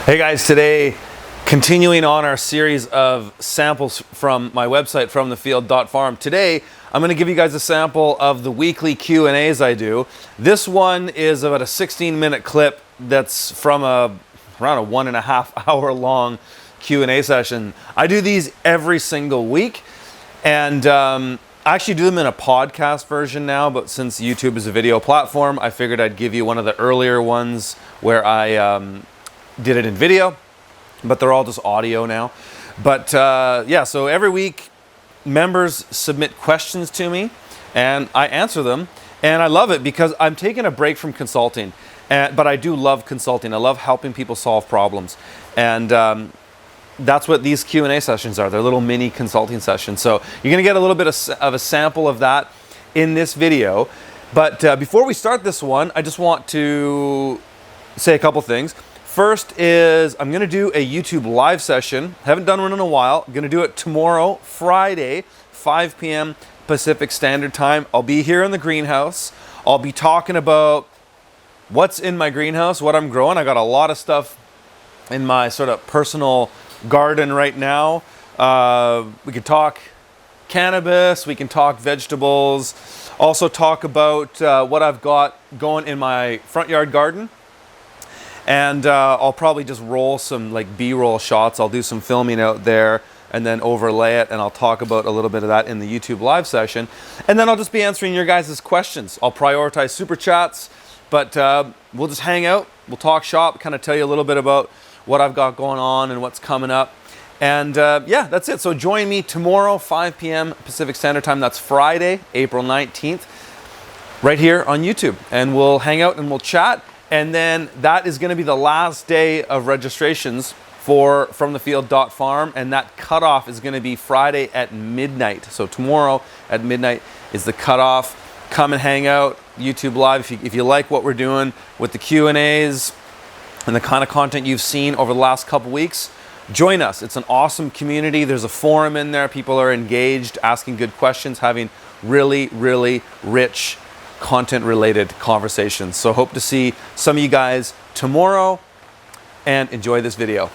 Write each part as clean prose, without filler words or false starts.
Hey guys, today continuing on our series of samples from my website, fromthefield.farm. Today I'm going to give you guys a sample of the weekly Q&As I do. This one is about a 16-minute clip that's from around a 1.5 hour long Q&A session. I do these every single week, and I actually do them in a podcast version now, but since YouTube is a video platform, I figured I'd give you one of the earlier ones where I did it in video, but they're all just audio now. But yeah, so every week members submit questions to me and I answer them, and I love it because I'm taking a break from consulting, but I do love consulting. I love helping people solve problems, and that's what these Q&A sessions are. They're little mini consulting sessions. So you're gonna get a little bit of a sample of that in this video. But before we start this one, I just want to say a couple things. First is I'm gonna do a YouTube live session. Haven't done one in a while. I'm gonna do it tomorrow, Friday, 5 p.m. Pacific Standard Time. I'll be here in the greenhouse. I'll be talking about what's in my greenhouse, what I'm growing. I got a lot of stuff in my sort of personal garden right now. We could talk cannabis, we can talk vegetables, also talk about what I've got going in my front yard garden. And I'll probably just roll some like B-roll shots. I'll do some filming out there and then overlay it, and I'll talk about a little bit of that in the YouTube live session. And then I'll just be answering your guys' questions. I'll prioritize super chats, but we'll just hang out, we'll talk shop, kind of tell you a little bit about what I've got going on and what's coming up. And yeah, that's it. So join me tomorrow, 5 p.m. Pacific Standard Time. That's Friday, April 19th, right here on YouTube. And we'll hang out and we'll chat. And then that is going to be the last day of registrations for fromthefield.farm, and that cutoff is going to be Friday at midnight. So tomorrow at midnight is the cutoff. Come and hang out, YouTube Live. If you like what we're doing with the Q&As and the kind of content you've seen over the last couple weeks, join us. It's an awesome community. There's a forum in there. People are engaged, asking good questions, having really, really rich content-related conversations. So hope to see some of you guys tomorrow, and enjoy this video.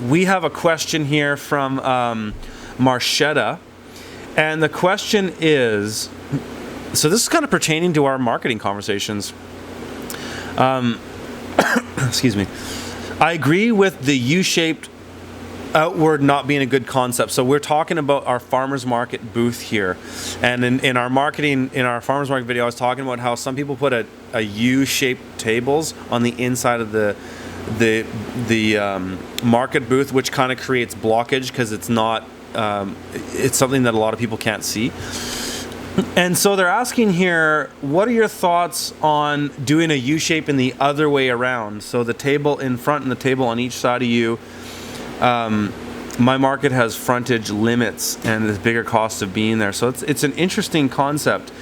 We have a question here from Marchetta, and the question is, so this is kind of pertaining to our marketing conversations. Excuse me. I agree with the U-shaped outward not being a good concept. So we're talking about our farmers market booth here, and in our marketing, in our farmers market video, I was talking about how some people put a U-shaped tables on the inside of the market booth, which kind of creates blockage because it's not it's something that a lot of people can't see. And so they're asking here, what are your thoughts on doing a U-shape in the other way around? So the table in front and the table on each side of you. My market has frontage limits and there's bigger cost of being there. So it's an interesting concept.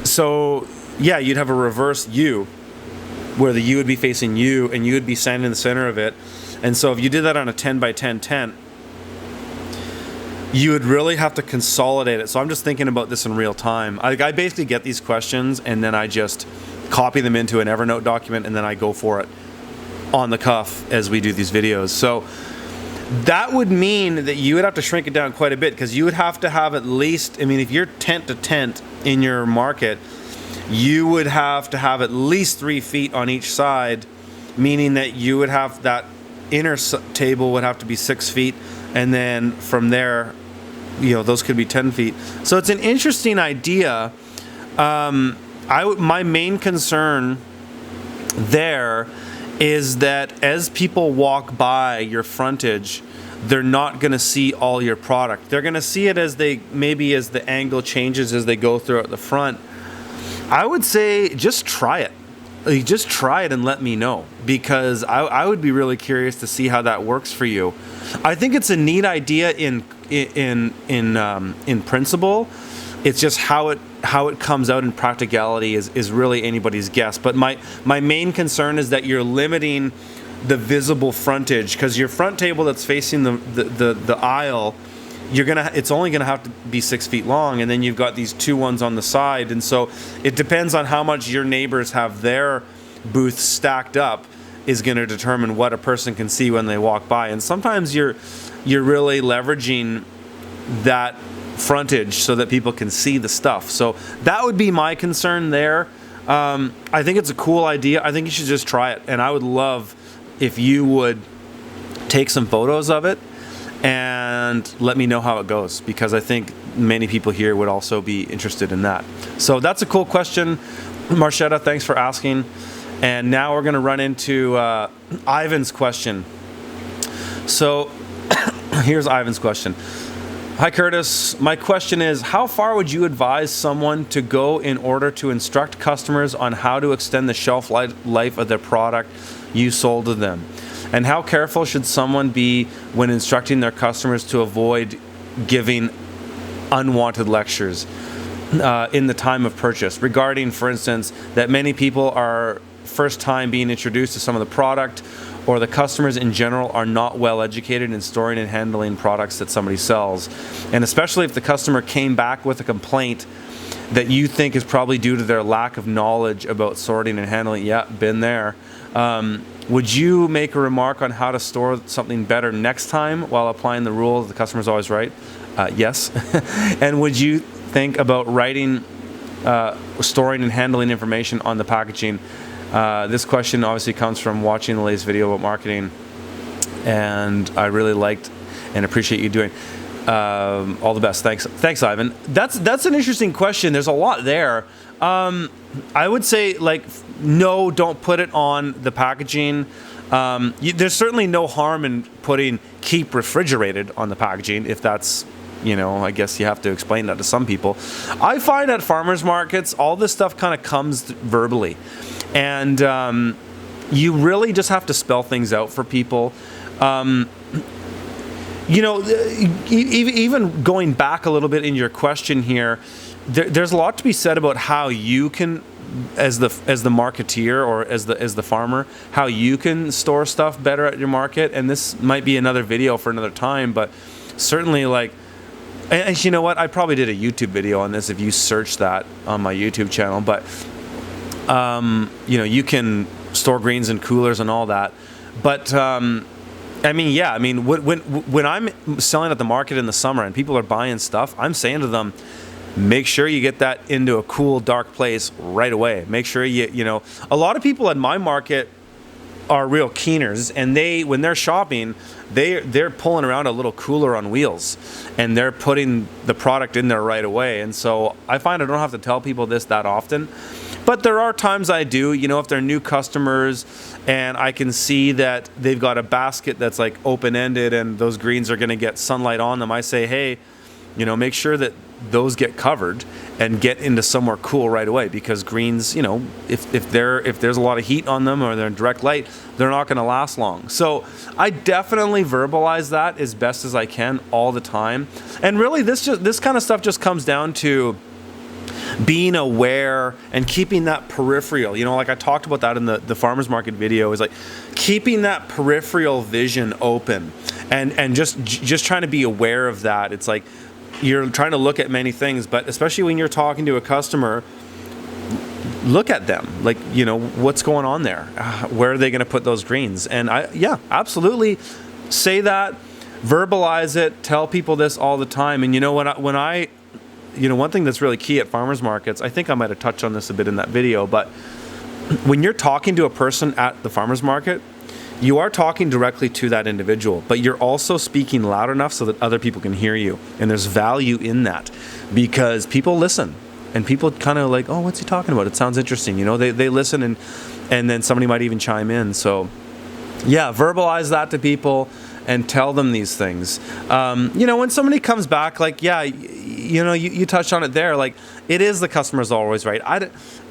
So yeah, you'd have a reverse U, where the U would be facing you and you would be standing in the center of it. And so if you did that on a 10 by 10 tent, you would really have to consolidate it. So I'm just thinking about this in real time. I basically get these questions and then I just copy them into an Evernote document and then I go for it on the cuff as we do these videos. So that would mean that you would have to shrink it down quite a bit, because you would have to have at least, I mean, if you're tent to tent in your market, you would have to have at least 3 feet on each side, meaning that you would have that inner table would have to be 6 feet, and then from there, you know, those could be 10 feet. So it's an interesting idea. My main concern there is that as people walk by your frontage, they're not going to see all your product. They're going to see it as maybe as the angle changes as they go throughout the front. I would say just try it. Just try it and let me know, because I would be really curious to see how that works for you. I think it's a neat idea in principle. It's just how it comes out in practicality is really anybody's guess. But my main concern is that you're limiting the visible frontage, because your front table that's facing the aisle, it's only gonna have to be 6 feet long, and then you've got these two ones on the side, and so it depends on how much your neighbors have their booths stacked up is going to determine what a person can see when they walk by. And sometimes you're really leveraging that frontage so that people can see the stuff. So that would be my concern there. I think it's a cool idea. I think you should just try it, and I would love if you would take some photos of it and let me know how it goes, because I think many people here would also be interested in that. So that's a cool question, Marchetta. Thanks for asking. And now we're going to run into Ivan's question. So here's Ivan's question. Hi, Curtis. My question is, how far would you advise someone to go in order to instruct customers on how to extend the shelf life of their product you sold to them? And how careful should someone be when instructing their customers to avoid giving unwanted lectures in the time of purchase, regarding, for instance, that many people are first time being introduced to some of the product, or the customers in general are not well educated in storing and handling products that somebody sells. And especially if the customer came back with a complaint that you think is probably due to their lack of knowledge about sorting and handling. Yeah, been there. Would you make a remark on how to store something better next time while applying the rule the customer's always right? Yes. And would you think about writing, storing and handling information on the packaging? This question obviously comes from watching the latest video about marketing, and I really liked and appreciate you doing. All the best. Thanks, Ivan. That's an interesting question. There's a lot there. I would say, like, no, don't put it on the packaging. There's certainly no harm in putting "keep refrigerated" on the packaging, if that's, I guess you have to explain that to some people. I find at farmers markets, all this stuff kind of comes verbally. And you really just have to spell things out for people. Even going back a little bit in your question here, there's a lot to be said about how you can, as the marketeer or as the farmer, how you can store stuff better at your market. And this might be another video for another time, but certainly, like, and you know what? I probably did a YouTube video on this if you search that on my YouTube channel, but you can store greens in coolers and all that. But when I'm selling at the market in the summer and people are buying stuff, I'm saying to them, make sure you get that into a cool, dark place right away. Make sure a lot of people at my market are real keeners, and when they're shopping, they're pulling around a little cooler on wheels, and they're putting the product in there right away. And so I find I don't have to tell people this that often. But there are times I do, if they're new customers and I can see that they've got a basket that's like open-ended and those greens are going to get sunlight on them, I say, hey, make sure that those get covered and get into somewhere cool right away, because greens, if there's a lot of heat on them or they're in direct light, they're not going to last long. So I definitely verbalize that as best as I can all the time. And really this kind of stuff just comes down to being aware and keeping that peripheral, like I talked about that in the farmers market video, is like keeping that peripheral vision open and just trying to be aware of that. It's like you're trying to look at many things, but especially when you're talking to a customer, look at them, like, what's going on there? Where are they going to put those greens? And absolutely say that, verbalize it, tell people this all the time. And one thing that's really key at farmers markets, I think I might have touched on this a bit in that video, but when you're talking to a person at the farmers market, you are talking directly to that individual, but you're also speaking loud enough so that other people can hear you. And there's value in that, because people listen and people kind of like, oh, what's he talking about? It sounds interesting. They listen, and then somebody might even chime in. So yeah, verbalize that to people and tell them these things. When somebody comes back, like, yeah, you touched on it there, like, it is the customer's always right.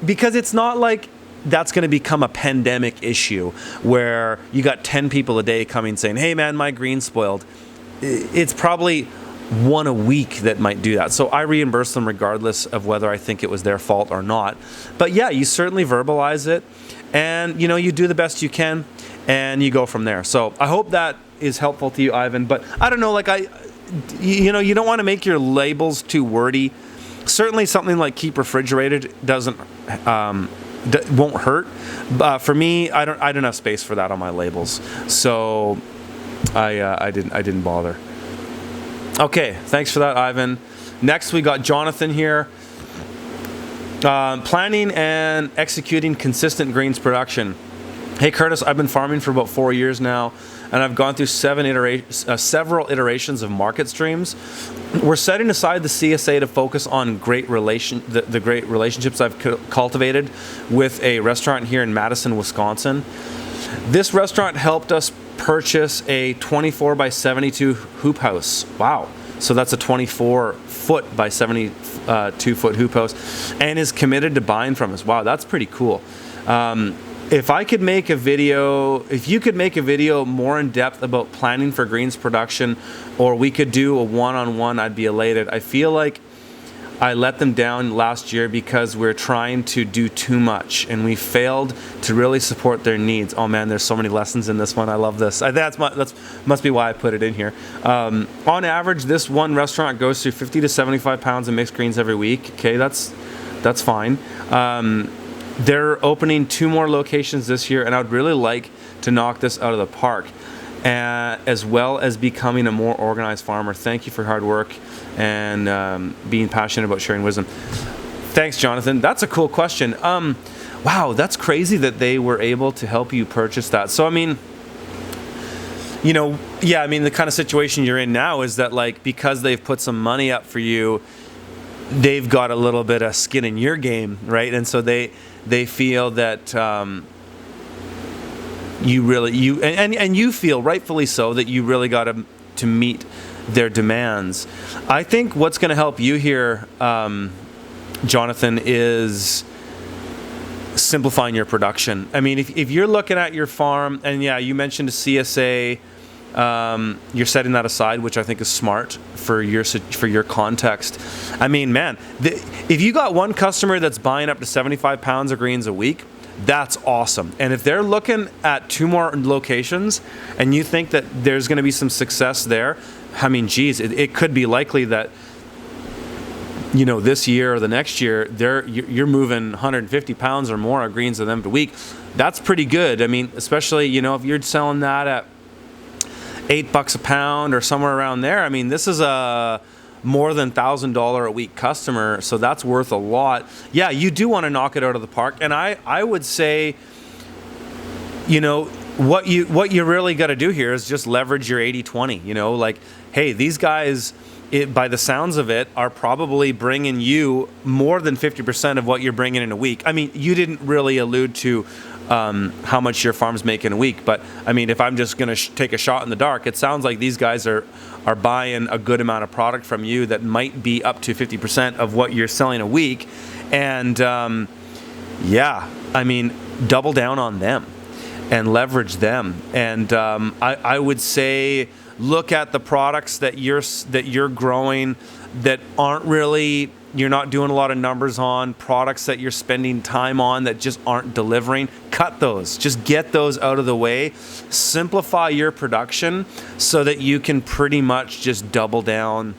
Because it's not like that's going to become a pandemic issue where you got 10 people a day coming saying, hey man, my green's spoiled. It's probably one a week that might do that. So I reimburse them regardless of whether I think it was their fault or not. But yeah, you certainly verbalize it, and you do the best you can, and you go from there. So I hope that is helpful to you, Ivan. But I don't know, you don't want to make your labels too wordy. Certainly something like keep refrigerated won't hurt. For me, I don't have space for that on my labels, so I didn't bother. Okay, thanks for that, Ivan. Next, we got Jonathan here. Planning and executing consistent greens production. Hey, Curtis, I've been farming for about 4 years now, and I've gone through several iterations of market streams. We're setting aside the CSA to focus on the great relationships I've cultivated with a restaurant here in Madison, Wisconsin. This restaurant helped us purchase a 24 by 72 hoop house. Wow. So that's a 24 foot by 72 foot hoop house, and is committed to buying from us. Wow, that's pretty cool. If you could make a video more in depth about planning for greens production, or we could do a one-on-one, I'd be elated. I feel like I let them down last year because we're trying to do too much, and we failed to really support their needs. Oh man, there's so many lessons in this one. I love this. That must be why I put it in here. On average, this one restaurant goes through 50 to 75 pounds of mixed greens every week. Okay, that's fine. They're opening 2 more locations this year, and I would really like to knock this out of the park, as well as becoming a more organized farmer. Thank you for hard work and being passionate about sharing wisdom. Thanks, Jonathan. That's a cool question. Wow, that's crazy that they were able to help you purchase that. So, I mean, the kind of situation you're in now is that, because they've put some money up for you, they've got a little bit of skin in your game, right? And so they feel that you feel rightfully so that you really got to meet their demands. I think what's going to help you here, Jonathan, is simplifying your production. I mean, if you're looking at your farm, and yeah, you mentioned a CSA, you're setting that aside, which I think is smart for your context. I mean, man, if you got one customer that's buying up to 75 pounds of greens a week, that's awesome. And if they're looking at 2 more locations and you think that there's going to be some success there, I mean, geez, it could be likely that this year or the next year you're moving 150 pounds or more of greens of them a week. That's pretty good. I mean, especially if you're selling that at $8 a pound or somewhere around there. I mean, this is a more than $1,000 a week customer, so that's worth a lot. Yeah, you do want to knock it out of the park, and I would say, what you really got to do here is just leverage your 80-20. Hey, these guys, by the sounds of it, are probably bringing you more than 50% of what you're bringing in a week. I mean, you didn't really allude to how much your farm's making a week, but I mean, if I'm just going to take a shot in the dark, it sounds like these guys are buying a good amount of product from you that might be up to 50% of what you're selling a week. And yeah, I mean, double down on them and leverage them. And I would say, look at the products that you're growing that aren't really, you're not doing a lot of numbers on, products that you're spending time on that just aren't delivering. Cut those. Just get those out of the way. Simplify your production so that you can pretty much just double down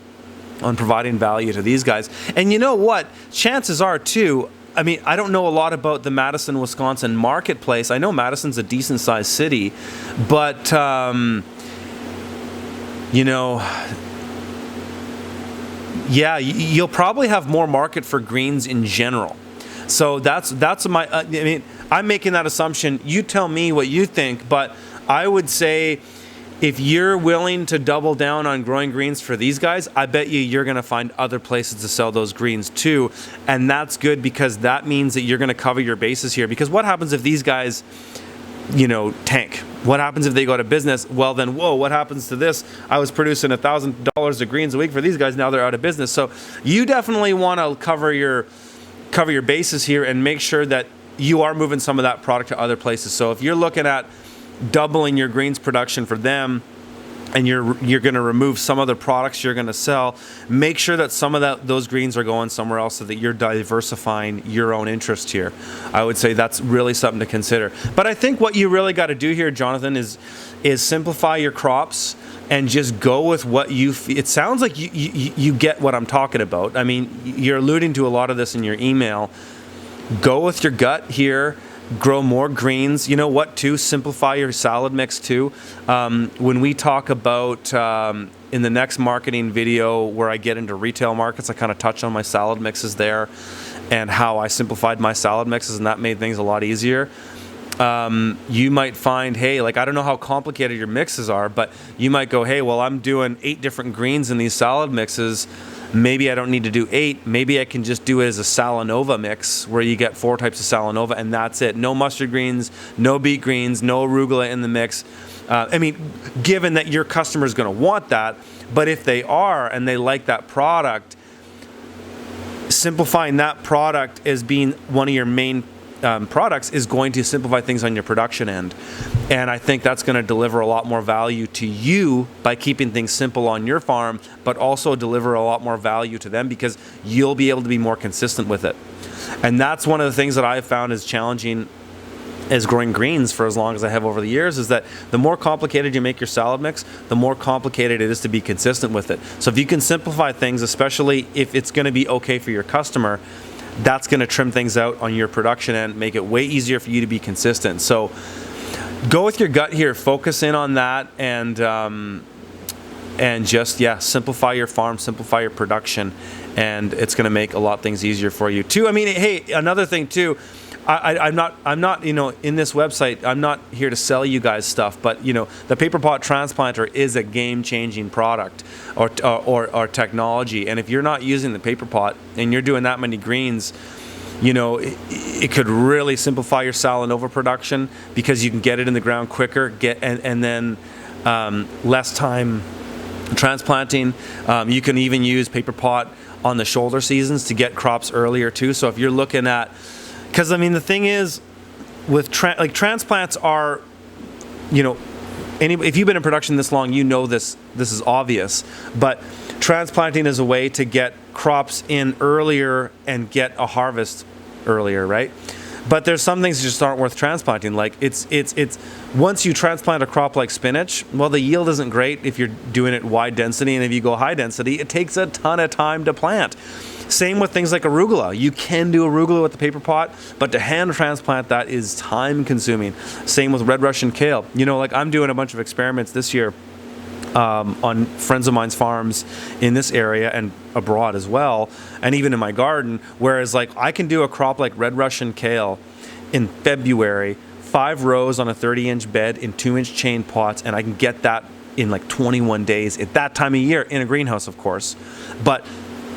on providing value to these guys. And you know what? Chances are too, I mean, I don't know a lot about the Madison, Wisconsin marketplace. I know Madison's a decent sized city, but yeah, you'll probably have more market for greens in general. So that's my, I mean, I'm making that assumption. You tell me what you think, but I would say if you're willing to double down on growing greens for these guys, I bet you're going to find other places to sell those greens too. And that's good because that means that you're going to cover your bases here. Because what happens if these guys, tank? What happens if they go out of business? Well, then, whoa, what happens to this? I was producing $1,000 of greens a week for these guys. Now they're out of business. So you definitely want to cover your bases here and make sure that you are moving some of that product to other places. So if you're looking at doubling your greens production for them, and you're going to remove some of the products you're going to sell, make sure that some of those greens are going somewhere else so that you're diversifying your own interest here. I would say that's really something to consider. But I think what you really got to do here, Jonathan, is simplify your crops and just go with what you it sounds like you get what I'm talking about. I mean, you're alluding to a lot of this in your email. Go with your gut here. Grow more greens. You know what, too? Simplify your salad mix, too. When we talk about, in the next marketing video where I get into retail markets, I kind of touch on my salad mixes there and how I simplified my salad mixes, and that made things a lot easier. You might find, hey, like, I don't know how complicated your mixes are, but you might go, hey, well, I'm doing 8 different greens in these salad mixes. Maybe I don't need to do 8. Maybe I can just do it as a Salanova mix where you get 4 types of Salanova and that's it. No mustard greens, no beet greens, no arugula in the mix. I mean, given that your customer is going to want that, but if they are and they like that product, simplifying that product as being one of your main products is going to simplify things on your production end. And I think that's going to deliver a lot more value to you by keeping things simple on your farm, but also deliver a lot more value to them because you'll be able to be more consistent with it. And that's one of the things that I've found is challenging as growing greens for as long as I have over the years, is that the more complicated you make your salad mix, the more complicated it is to be consistent with it. So if you can simplify things, especially if it's going to be okay for your customer, that's going to trim things out on your production and make it way easier for you to be consistent. So go with your gut here, focus in on that, and just, yeah, simplify your farm, simplify your production, and it's going to make a lot of things easier for you too. I mean, hey, another thing too, I'm not, you know, in this website, I'm not here to sell you guys stuff, but, you know, the paper pot transplanter is a game-changing product or technology. And if you're not using the paper pot and you're doing that many greens, you know, it could really simplify your Salanova production because you can get it in the ground quicker, and then less time transplanting. You can even use paper pot on the shoulder seasons to get crops earlier too. So if you're looking at, because I mean the thing is, with transplants are, you know, if you've been in production this long, you know this is obvious, but transplanting is a way to get crops in earlier and get a harvest earlier, right? But there's some things that just aren't worth transplanting. Like it's once you transplant a crop like spinach, well, the yield isn't great if you're doing it wide density, and if you go high density, it takes a ton of time to plant. Same with things like arugula. You can do arugula with the paper pot, but to hand transplant that is time consuming. Same with red Russian kale. You know, like I'm doing a bunch of experiments this year on friends of mine's farms in this area and abroad as well, and even in my garden, whereas like I can do a crop like red Russian kale in February, 5 rows on a 30-inch bed in 2-inch chain pots, and I can get that in like 21 days at that time of year in a greenhouse, of course. But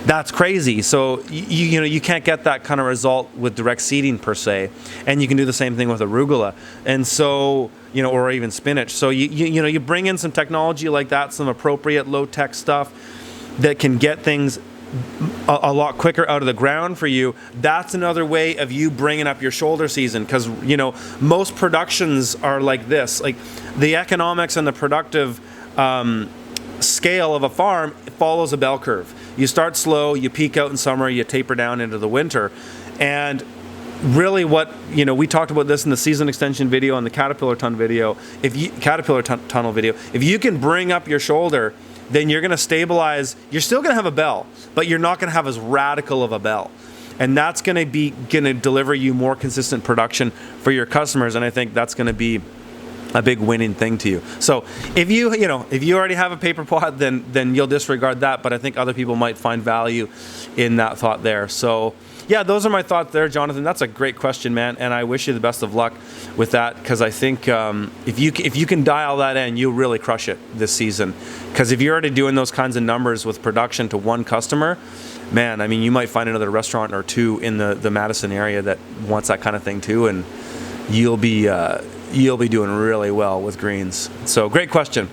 that's crazy. So you know, you can't get that kind of result with direct seeding per se, and you can do the same thing with arugula, and so, you know, or even spinach. So you know, you bring in some technology like that, some appropriate low tech stuff that can get things a lot quicker out of the ground for you. That's another way of you bringing up your shoulder season, because, you know, most productions are like this. Like the economics and the productive scale of a farm follows a bell curve. You start slow, you peak out in summer, you taper down into the winter. And really what, you know, we talked about this in the season extension video and the caterpillar tunnel video. Tunnel video, if you can bring up your shoulder, then you're going to stabilize. You're still going to have a bell, but you're not going to have as radical of a bell. And that's going to deliver you more consistent production for your customers. And I think that's going to be a big winning thing to you. So if you already have a paper pot, then you'll disregard that. But I think other people might find value in that thought there. So yeah, those are my thoughts there, Jonathan. That's a great question, man, and I wish you the best of luck with that, because I think if you can dial that in, you'll really crush it this season. Because if you're already doing those kinds of numbers with production to one customer, man, I mean, you might find another restaurant or two in the Madison area that wants that kind of thing too, and you'll be doing really well with greens. So great question.